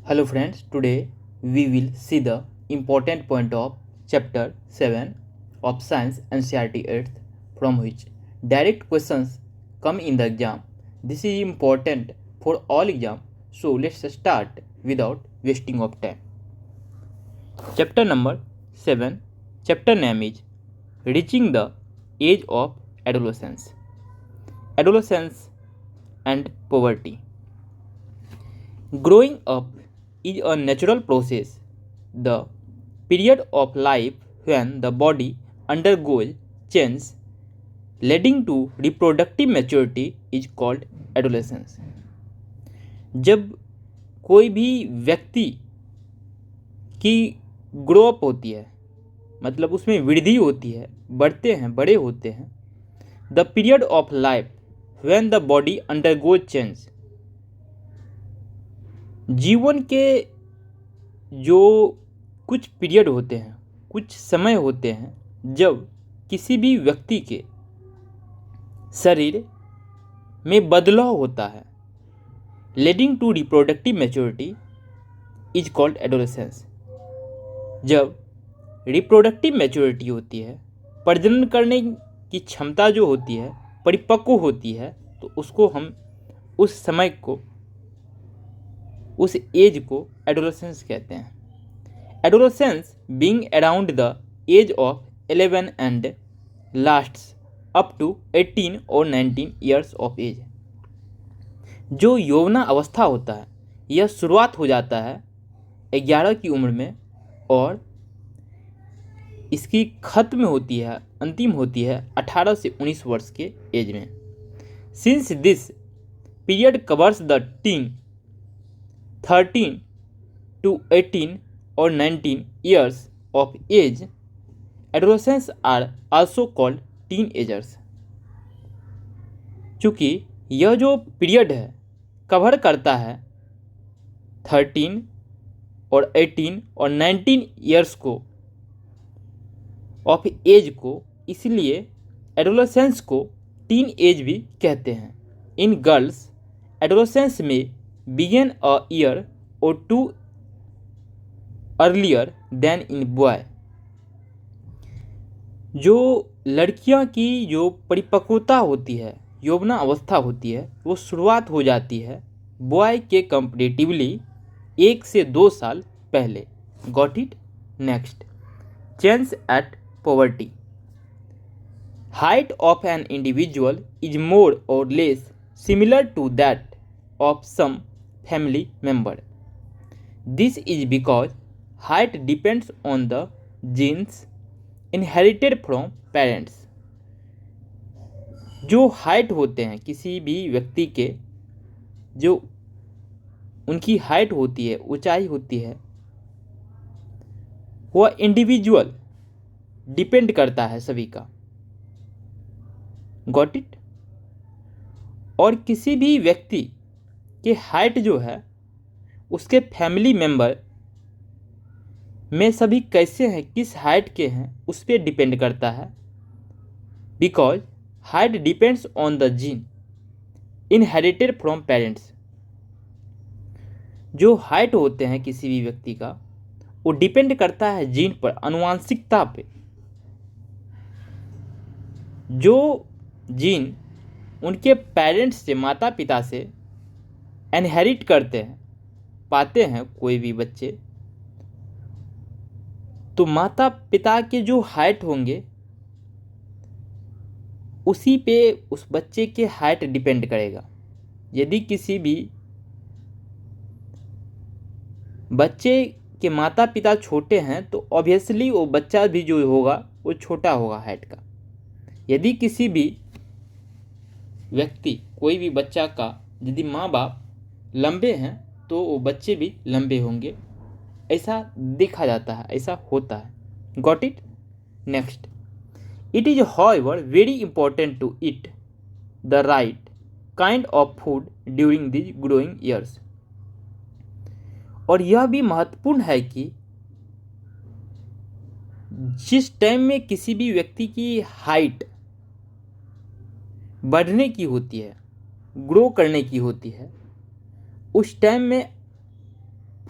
Hello friends, today we will see the important point of chapter 7 of Science NCERT Earth from which direct questions come in the exam. This is important for all exam, so let's start without wasting of time. Chapter number 7, chapter name is Reaching the Age of Adolescence. Adolescence and Poverty. Growing up is a natural process. The period of life when the body undergoes change leading to reproductive maturity is called adolescence. जब कोई भी व्यक्ति की grow up होती है, मतलब उसमें वृद्धि होती है, बढ़ते हैं, बड़े होते हैं, the period of life when the body undergoes change, जीवन के जो कुछ पीरियड होते हैं, कुछ समय होते हैं जब किसी भी व्यक्ति के शरीर में बदलाव होता है, leading to reproductive maturity is called adolescence. जब रिप्रोडक्टिव मैच्योरिटी होती है, प्रजनन करने की क्षमता जो होती है परिपक्व होती है, तो उसको हम उस समय को, उस एज को एडोलेसेंस कहते हैं। Adolescence being around the age of 11 and lasts up to 18 और 19 ईयर्स ऑफ एज। जो यौवना अवस्था होता है यह शुरुआत हो जाता है 11 की उम्र में और इसकी खत्म होती है, अंतिम होती है 18 से 19 वर्ष के एज में। Since this period covers the tin 13 to 18 or 19 years of age, adolescents are also called teenagers। चूँकि यह जो पीरियड है कवर करता है 13 और 18 और 19 ईयर्स को ऑफ एज को, इसलिए एडोलेसेंस को टीन एज भी कहते हैं। इन गर्ल्स एडोलेसेंस में begin a year or two earlier than in boy। जो लड़कियां की जो परिपक्वता होती है, यौवना अवस्था होती है, वो शुरुआत हो जाती है बॉय के कंपेरेटिवली 1 से 2 साल पहले। Got it? Next, change at puberty. Height of an individual is more or less similar to that of some family member। This is because height depends on the genes inherited from parents। जो height होते हैं किसी भी व्यक्ति के, जो उनकी height होती है, ऊंचाई होती है, वह इंडिविजुअल डिपेंड करता है सभी का। Got it? और किसी भी व्यक्ति कि हाइट जो है उसके फैमिली मेंबर में सभी कैसे हैं, किस हाइट के हैं, उस पर डिपेंड करता है। Because height depends on the gene inherited from parents. जो हाइट होते हैं किसी भी व्यक्ति का, वो डिपेंड करता है जीन पर, आनुवांशिकता पे। जो जीन उनके पेरेंट्स से, माता पिता से इनहेरिट करते हैं, पाते हैं कोई भी बच्चे, तो माता पिता के जो हाइट होंगे उसी पे उस बच्चे के हाइट डिपेंड करेगा। यदि किसी भी बच्चे के माता पिता छोटे हैं तो ऑब्वियसली वो बच्चा भी जो होगा वो छोटा होगा हाइट का। यदि किसी भी व्यक्ति, कोई भी बच्चा का यदि माँ बाप लंबे हैं तो वो बच्चे भी लंबे होंगे, ऐसा देखा जाता है, ऐसा होता है। Got it? Next, it is however very important to eat the right kind of food during this growing years. और यह भी महत्वपूर्ण है कि जिस टाइम में किसी भी व्यक्ति की हाइट बढ़ने की होती है, ग्रो करने की होती है, उस टाइम में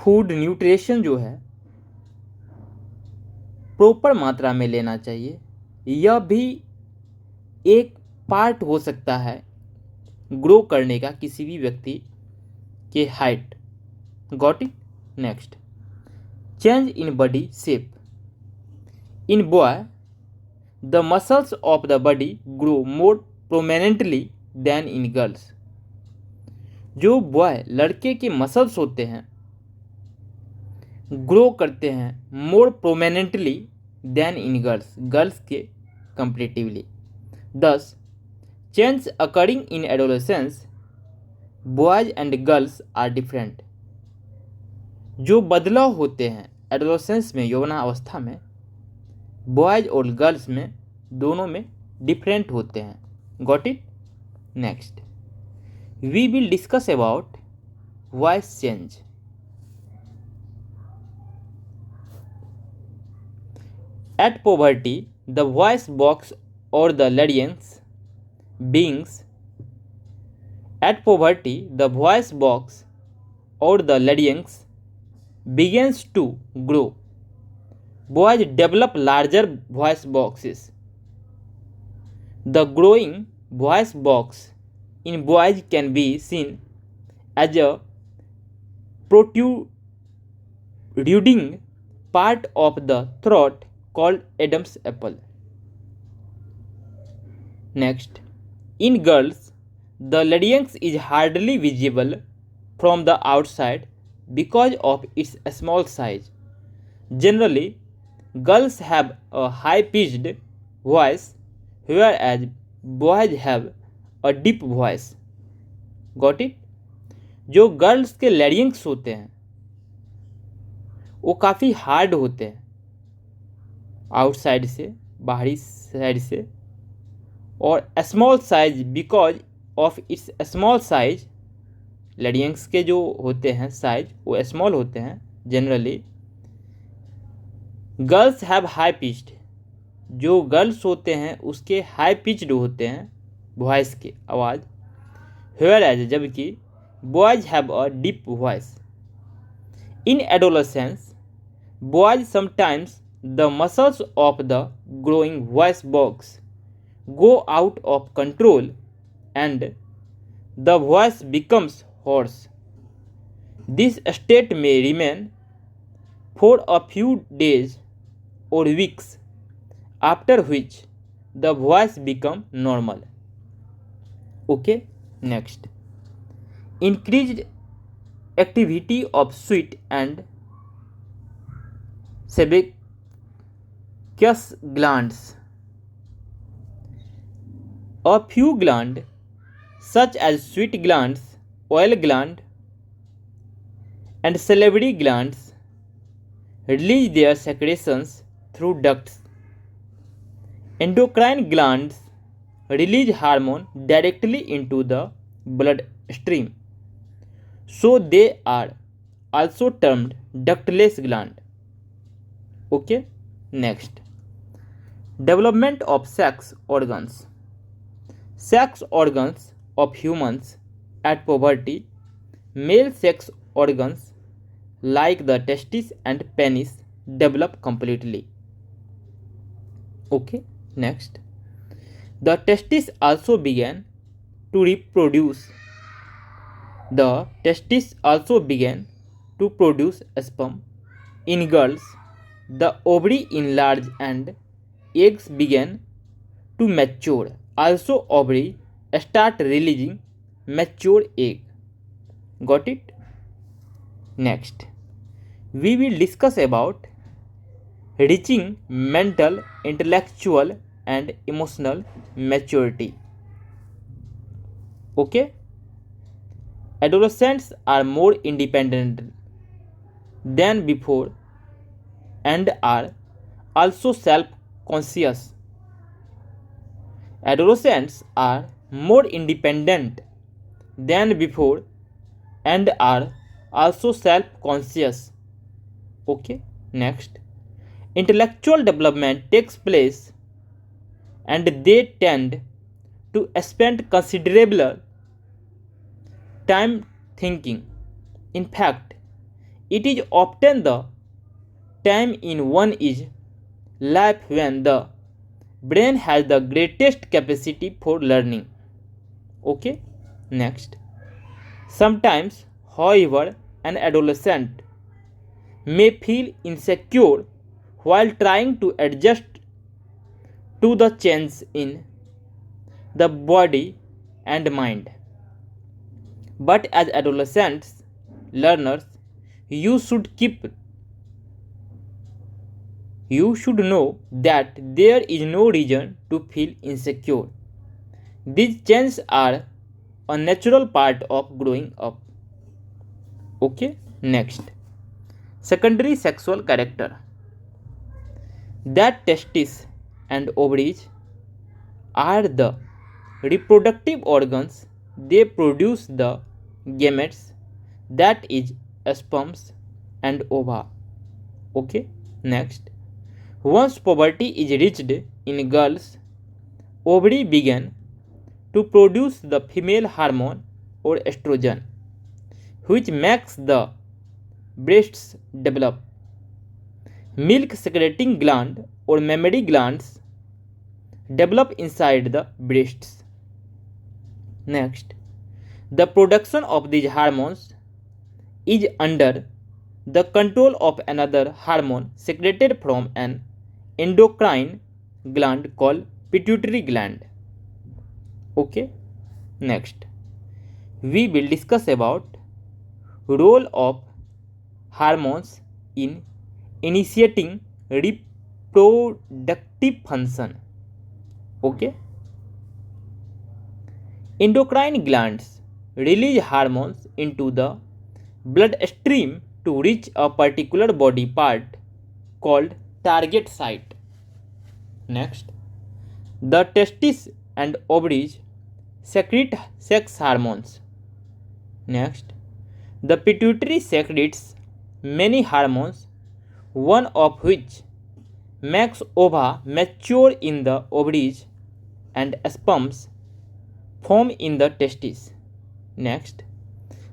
फूड न्यूट्रिशन जो है प्रॉपर मात्रा में लेना चाहिए। यह भी एक पार्ट हो सकता है ग्रो करने का किसी भी व्यक्ति के height. Got it. Next, change in body shape. In boy the muscles of the body grow more prominently than in girls. जो बॉय लड़के के मसल्स होते हैं ग्रो करते हैं more prominently than in girls, girls के comparatively. Thus, change occurring in adolescence, boys and girls are different. जो बदलाव होते हैं एडोलेसेंस में, यौवनावस्था में, बॉयज और गर्ल्स में दोनों में डिफरेंट होते हैं। Got it. Next, we will discuss about voice change. At puberty, the voice box or the larynx begins. At puberty, the voice box or the larynx begins to grow. Boys develop larger voice boxes. The growing voice box in boys can be seen as a protruding part of the throat called Adam's apple. Next, in girls, the larynx is hardly visible from the outside because of its small size. Generally, girls have a high-pitched voice, whereas boys have a deep voice. Got it? जो girls के लैरिंग्स होते हैं वो काफ़ी hard होते हैं outside से, बाहरी साइड से, और small size because of its small size. लैरिंग्स के जो होते हैं साइज वो स्मॉल होते हैं generally. Girls have high pitched, जो गर्ल्स होते हैं उसके हाई पिच्ड होते हैं वॉइस के आवाज़। हेयर एज, जबकि boys have a deep voice. In adolescence, boys sometimes the muscles of the growing voice box go out of control and the voice becomes hoarse. This state may remain for a few days or weeks, after which the voice becomes normal. Okay, next, increased activity of sweet and sebaceous glands. A few glands, such as sweat glands, oil gland, and salivary glands, release their secretions through ducts. Endocrine glands release hormone directly into the bloodstream, so they are also termed ductless gland. Okay, next, development of sex organs. Sex organs of humans at puberty. Male sex organs like the testes and penis develop completely. Okay, next, the testes also began to reproduce. The testes also began to produce sperm. In girls, the ovary enlarged and eggs began to mature. Also, ovary start releasing mature egg. Got it? Next, we will discuss about reaching mental, intellectual and emotional maturity. Okay? Adolescents are more independent than before and are also self-conscious. Adolescents are more independent than before and are also self-conscious. Okay, next, intellectual development takes place and they tend to spend considerable time thinking. In fact, It is often the time in one's life when the brain has the greatest capacity for learning. Okay, next. Sometimes, however, an adolescent may feel insecure while trying to adjust to the change in the body and mind. But as adolescents, learners, you should keep you should know that there is no reason to feel insecure. These changes are a natural part of growing up. Okay, next. Secondary sexual character. That testes and ovaries are the reproductive organs. They produce the gametes, that is sperms and ova. Okay, next. Once puberty is reached in girls, ovary begin to produce the female hormone or estrogen, which makes the breasts develop. Milk secreting gland or mammary glands develop inside the breasts. Next, the production of these hormones is under the control of another hormone secreted from an endocrine gland called pituitary gland. Okay, next we will discuss about role of hormones in initiating reproductive function. Okay, endocrine glands release hormones into the bloodstream to reach a particular body part called target site. Next, the testes and ovaries secrete sex hormones. Next, the pituitary secretes many hormones, one of which makes ova mature in the ovaries and sperms form in the testes. Next,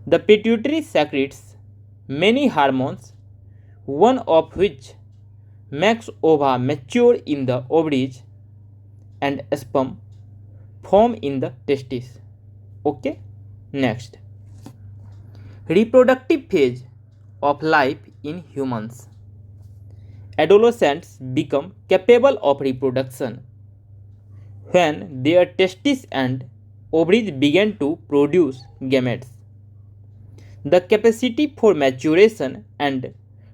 the pituitary secretes many hormones, one of which makes ova mature in the ovaries and sperm form in the testes. Okay, next. Reproductive phase of life in humans. Adolescents become capable of reproduction when their testes and ovaries begin to produce gametes. The capacity for maturation and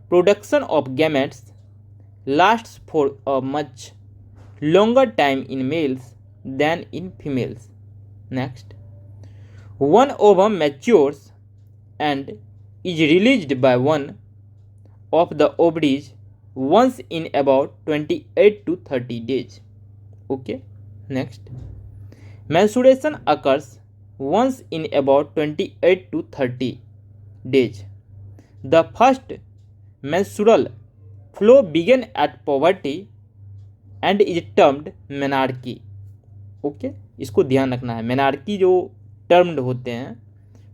production of gametes lasts for a much longer time in males than in females. Next, one ovum matures and is released by one of the ovaries once in about 28 to 30 days. Okay, next, menstruation occurs once in about 28 to 30 days. The first menstrual flow begins at puberty and is termed menarche. ओके, इसको ध्यान रखना है, menarche जो termed होते हैं,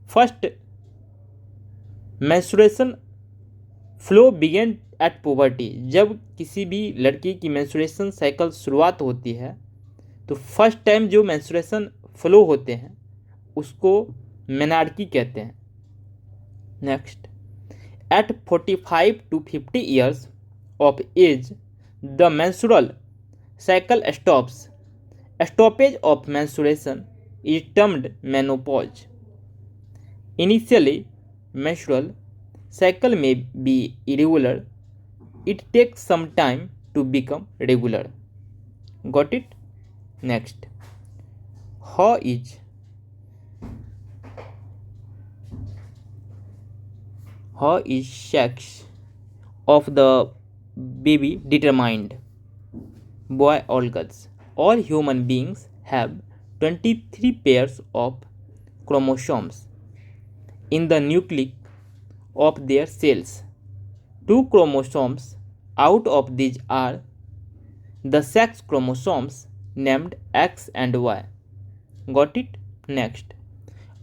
first menstruation flow begin at puberty. जब किसी भी लड़की की मेंस्ट्रुएशन साइकिल शुरुआत होती है तो फर्स्ट टाइम जो मेंस्ट्रुएशन फ्लो होते हैं उसको मेनार्की कहते हैं. Next, at 45 to 50 years of age the menstrual cycle stops. Stoppage of menstruation is termed menopause. Initially, menstrual cycle may be irregular. It takes some time to become regular. Got it? Next, how is sex of the baby determined? Boy or girls? All human beings have 23 pairs of chromosomes in the nucleus of their cells. 2 chromosomes out of these are the sex chromosomes named X and Y. Got it? Next,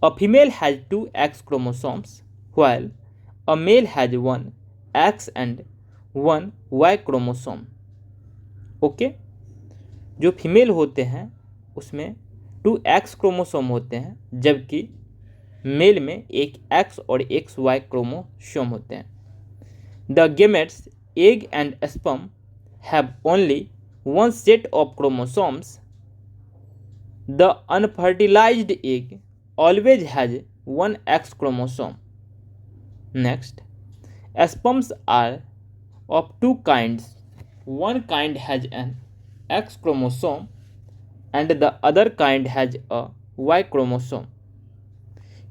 a female has 2 X chromosomes while A male has one X and one Y chromosome. Okay, जो female होते हैं उसमें 2X chromosome होते हैं, जबकि mail में एक X और एक Y क्रोमोसोम होते हैं. The gametes, egg and sperm, have only one set of chromosomes. The unfertilized egg always has one X chromosome. Next, sperms are of two kinds. One kind has an X chromosome and the other kind has a Y chromosome.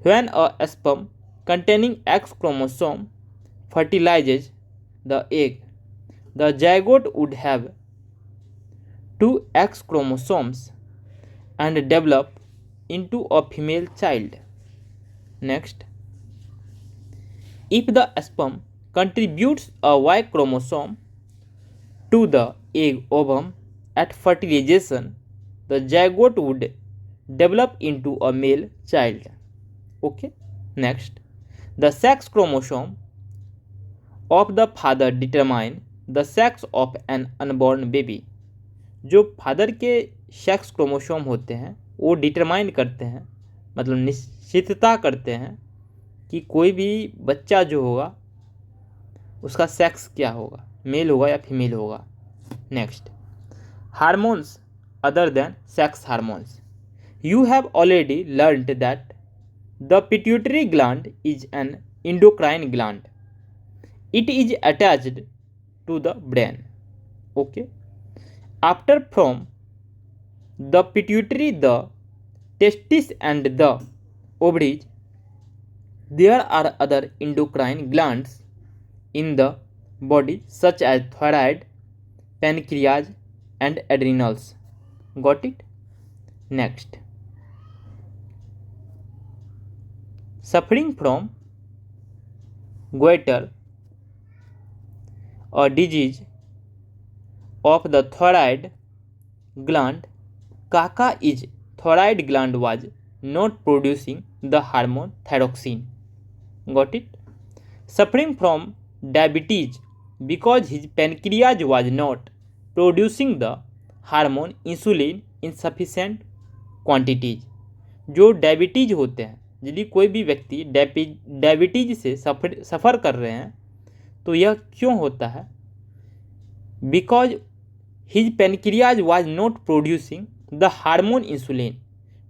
When a sperm containing X chromosome fertilizes the egg, the zygote would have two X chromosomes and develop into a female child. Next, if the sperm contributes a Y chromosome to the egg ovum at fertilization, the zygote would develop into a male child. Okay. Next, the sex chromosome of the father determine the sex of an unborn baby. जो father के sex chromosome होते हैं वो determine करते हैं, मतलब निश्चितता करते हैं कि कोई भी बच्चा जो होगा उसका सेक्स क्या होगा, मेल होगा या फीमेल होगा. Next, hormones other than sex hormones. You have already learned that the pituitary gland is an endocrine gland. It is attached to the brain. Okay. After from the pituitary, the testes and the ovaries, there are other endocrine glands in the body such as thyroid, pancreas and adrenals. Got it? Next, suffering from goiter, a disease of the thyroid gland, Kaka is thyroid gland was not producing the hormone thyroxine. Got it? Suffering from diabetes because his pancreas was not producing the hormone insulin in sufficient quantities. जो diabetes होते हैं, यदि कोई भी व्यक्ति diabetes से सफ़र कर रहे हैं तो यह क्यों होता है? Because his pancreas was not producing the hormone insulin.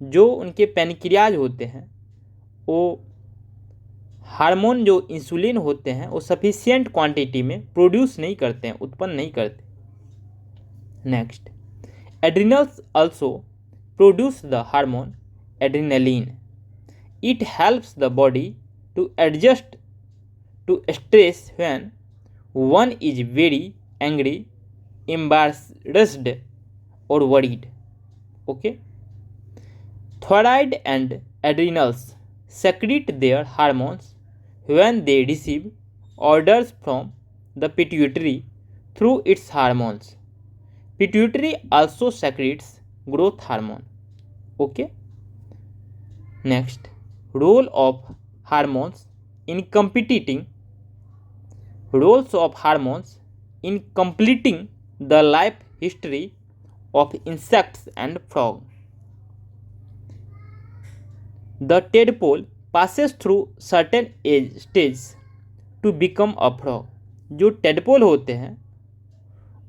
जो उनके पेनक्रियाज होते हैं वो हार्मोन जो इंसुलिन होते हैं वो सफिशिएंट क्वांटिटी में प्रोड्यूस नहीं करते हैं, उत्पन्न नहीं करते. Next, adrenals also produce the hormone adrenaline. It helps the body to adjust to stress when one is very angry, embarrassed or worried. Okay. Thyroid and adrenals secrete their hormones when they receive orders from the pituitary through its hormones. Pituitary also secretes growth hormone. Okay. Next, role of hormones in completing the life history of insects and frog. The tadpole passes through certain age stages to become a frog. जो tadpole होते हैं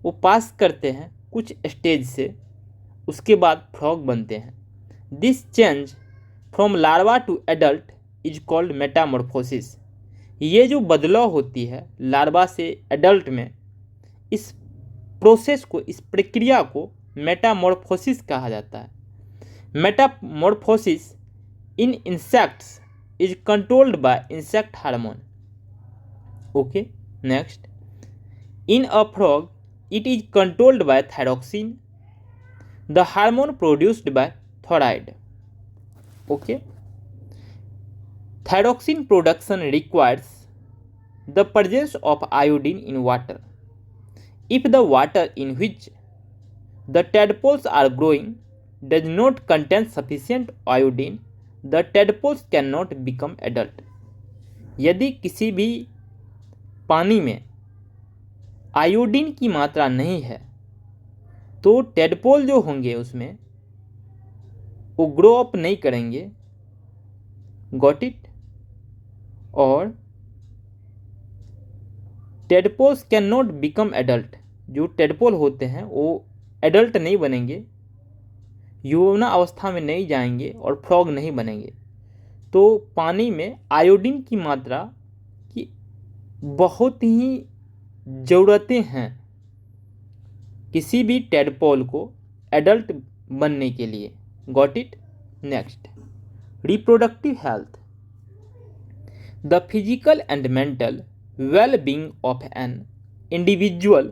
वो पास करते हैं कुछ stage से, उसके बाद फ्रॉग बनते हैं. This change from larva to adult is called metamorphosis. ये जो बदलाव होती है लार्वा से एडल्ट में, इस प्रोसेस को, इस प्रक्रिया को मेटामॉर्फोसिस कहा जाता है. Metamorphosis in insects is controlled by insect hormone. Okay. Next, in a frog it is controlled by thyroxine, the hormone produced by thyroid. Okay. Thyroxine production requires the presence of iodine in water. If the water in which the tadpoles are growing does not contain sufficient iodine, the tadpoles cannot become adult. यदि किसी भी पानी में iodine की मात्रा नहीं है तो टेडपोल जो होंगे उसमें वो ग्रो अप नहीं करेंगे, गॉट इट। और tadpoles can not become adult, जो टेडपोल होते हैं वो एडल्ट नहीं बनेंगे, यौवना अवस्था में नहीं जाएंगे और फ्रॉग नहीं बनेंगे। तो पानी में आयोडीन की मात्रा की बहुत ही ज़रूरतें हैं किसी भी टेडपोल को एडल्ट बनने के लिए, got it. Next, reproductive health. The physical and mental well-being of an individual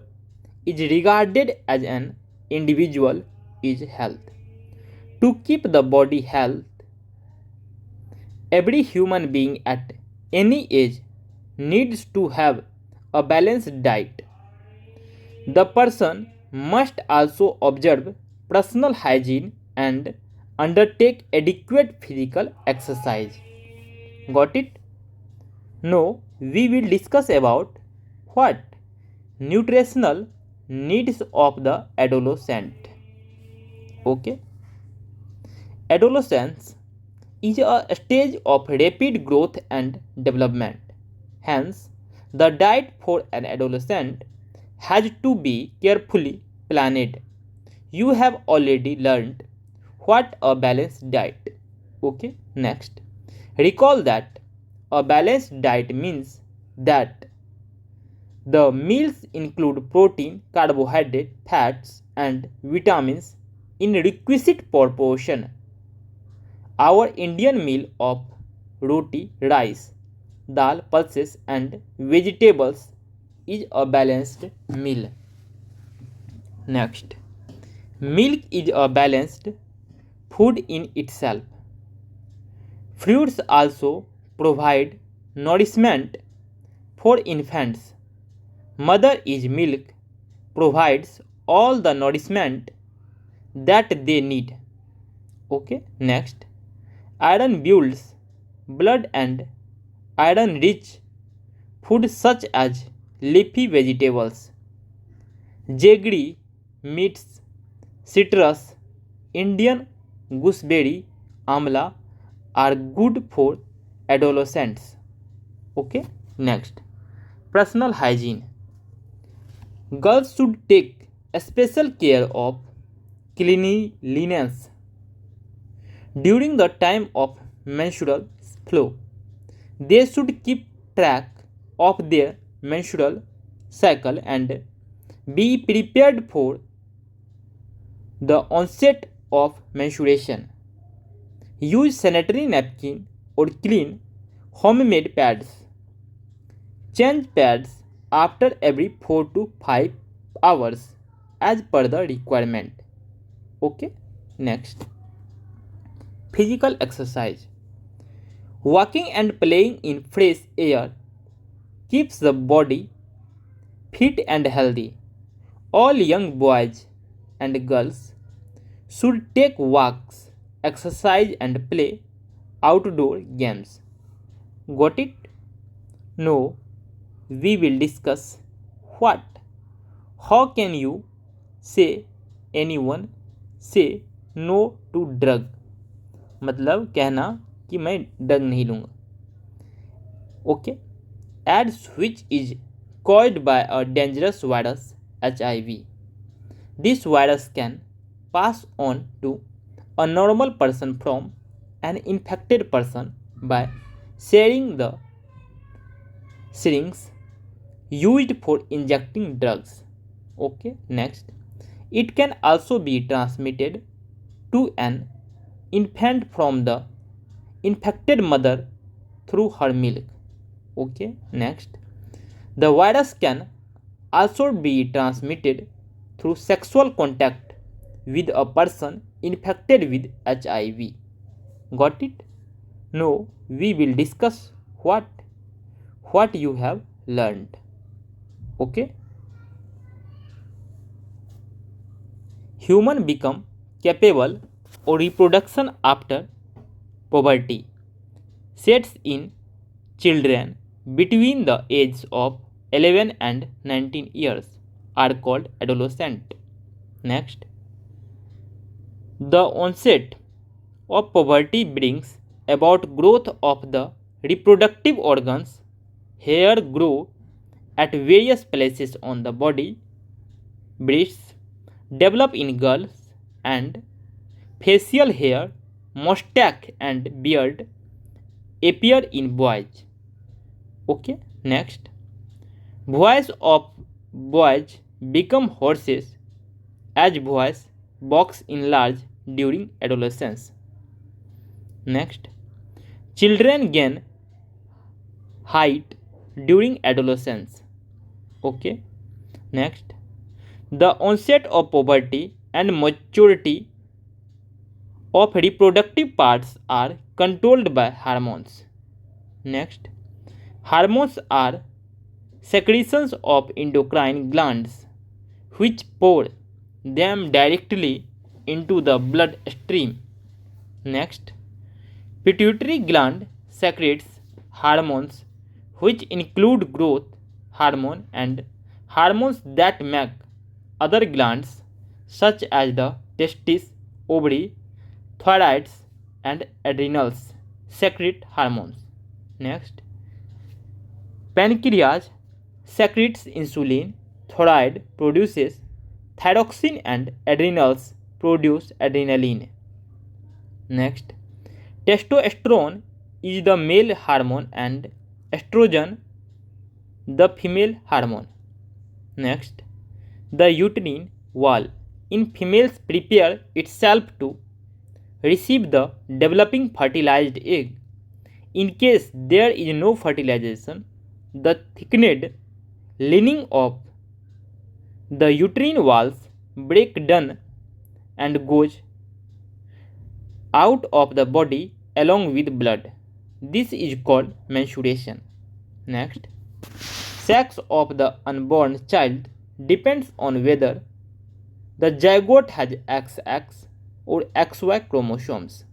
is regarded as an individual is health. To keep the body health, every human being at any age needs to have a balanced diet. The person must also observe personal hygiene and undertake adequate physical exercise. Got it? Now we will discuss about what nutritional needs of the adolescent. Okay, adolescence is a stage of rapid growth and development. Hence, the diet for an adolescent has to be carefully planned. You have already learned what a balanced diet. Okay, next, recall that a balanced diet means that the meals include protein, carbohydrate, fats, and vitamins in requisite proportion. Our Indian meal of roti, rice, dal, pulses, and vegetables is a balanced meal. Next, milk is a balanced food in itself. Fruits also provide nourishment for infants. Mother is milk provides all the nourishment that they need. Okay, next, iron builds blood and iron rich food such as leafy vegetables, jaggery, meats, citrus, Indian gooseberry, amla are good for adolescents. Okay, next, personal hygiene. Girls should take special care of cleanliness during the time of menstrual flow. They should keep track of their menstrual cycle and be prepared for the onset of menstruation. Use sanitary napkin or clean homemade pads. Change pads after every 4 to 5 hours as per the requirement. Okay, next, physical exercise. Walking and playing in fresh air keeps the body fit and healthy. All young boys and girls should take walks, exercise, and play outdoor games. Got it? Now we will discuss how can you anyone say no to drug, मतलब कहना कि मैं drug नहीं लूँगा. Okay, AIDS, which is caused by a dangerous virus HIV. This virus can pass on to a normal person from an infected person by sharing the syringe used for injecting drugs. Okay, next, it can also be transmitted to an infant from the infected mother through her milk. Okay, next, the virus can also be transmitted through sexual contact with a person infected with HIV. Got it? Now we will discuss what you have learned. Okay, human become capable of reproduction after puberty sets in children between the ages of 11 and 19 years are called adolescent. Next, the onset of puberty brings about growth of the reproductive organs. Hair grow at various places on the body. Breasts develop in girls and facial hair, mustache and beard appear in boys. Okay, next. Voice of boys become horses as boys box enlarge during adolescence. Next, children gain height during adolescence. Okay, next, the onset of puberty and maturity of reproductive parts are controlled by hormones. Next, hormones are secretions of endocrine glands which pour them directly into the bloodstream. Next, pituitary gland secretes hormones which include growth hormone and hormones that make other glands such as the testes, ovary, thyroid and adrenals secrete hormones. Next, pancreas secretes insulin, thyroid produces thyroxine and adrenals produce adrenaline. Next, testosterone is the male hormone and estrogen the female hormone. Next, the uterine wall in females prepare itself to receive the developing fertilized egg. In case there is no fertilization, the thickened lining of the uterine walls break down and goes out of the body along with blood. This is called menstruation. Next, sex of the unborn child depends on whether the zygote has XX or XY chromosomes.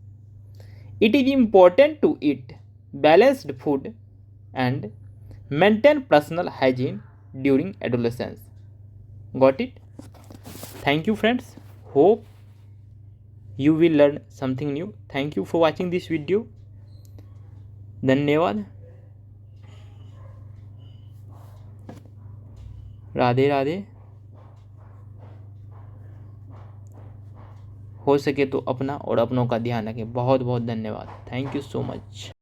It is important to eat balanced food and maintain personal hygiene during adolescence. Got it? Thank you friends. Hope you will learn something new. Thank you for watching this video. धन्यवाद. राधे राधे. हो सके तो अपना और अपनों का ध्यान रखें. बहुत बहुत धन्यवाद. Thank you so much.